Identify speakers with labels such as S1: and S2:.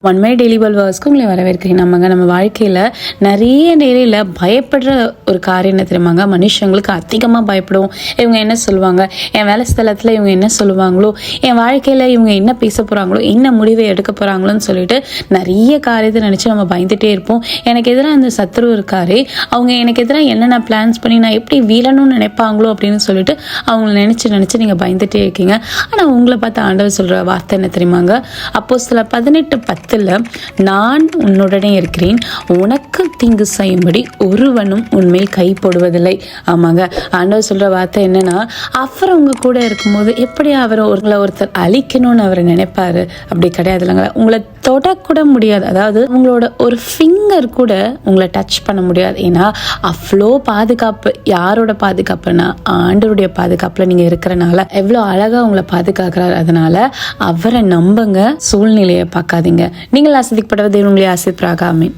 S1: ஒன்மை daily பல்வாஸ்க்கு உங்களை வரவேற்கிறேன். நம்ம வாழ்க்கையில் நிறைய நேரில் பயப்படுற ஒரு காரியம் என்ன தெரியுமாங்க? மனுஷங்களுக்கு அதிகமாக பயப்படுவோம். இவங்க என்ன சொல்லுவாங்க, என் வேலை ஸ்தலத்தில் இவங்க என்ன சொல்லுவாங்களோ, என் வாழ்க்கையில் இவங்க என்ன பேச போகிறாங்களோ, என்ன முடிவை எடுக்க போகிறாங்களோன்னு சொல்லிட்டு நிறைய காரியத்தை நினச்சி நம்ம பயந்துகிட்டே இருப்போம். எனக்கு எதிராக அந்த சத்ரு இருக்காரே, அவங்க எனக்கு எதிராக என்னென்ன பிளான்ஸ் பண்ணி நான் எப்படி வீழணும்னு நினைப்பாங்களோ அப்படின்னு சொல்லிட்டு அவங்கள நினச்சி நீங்கள் பயந்துகிட்டே இருக்கீங்க. ஆனால் உங்களை பார்த்து ஆண்டவர் சொல்கிற வார்த்தை என்ன தெரியுமாங்க? அப்போஸ்தலர் 18:10 நான் உன்னுடனே இருக்கிறேன், உனக்கு தீங்கு செய்யும்படி ஒருவனும் உன்மேல் கை போடுவதில்லை. ஆமாங்க, ஆண்டவர் சொல்ற வார்த்தை என்னன்னா, அவர் உங்க கூட இருக்கும்போது எப்படி அவர் ஒருத்தர் அழிக்கணும்னு அவர் நினைப்பாரு? அப்படி கிடையாது இல்லைங்களா? உங்களை தொடக்கூட முடியாது. அதாவது உங்களோட ஒரு ஃபிங்கர் கூட உங்களை டச் பண்ண முடியாது. ஏன்னா அவ்வளோ பாதுகாப்பு. யாரோட பாதுகாப்புனா ஆண்டவருடைய பாதுகாப்புல நீங்க இருக்கிறனால எவ்வளோ அழகா உங்களை பாதுகாக்கிறார். அதனால அவரை நம்புங்க, சூழ்நிலையை பார்க்காதீங்க. நீங்கள் ஆசிரியப்பட்டவர் தேவன் உங்களை ஆசீர்வதிப்பாராக. ஆமென்.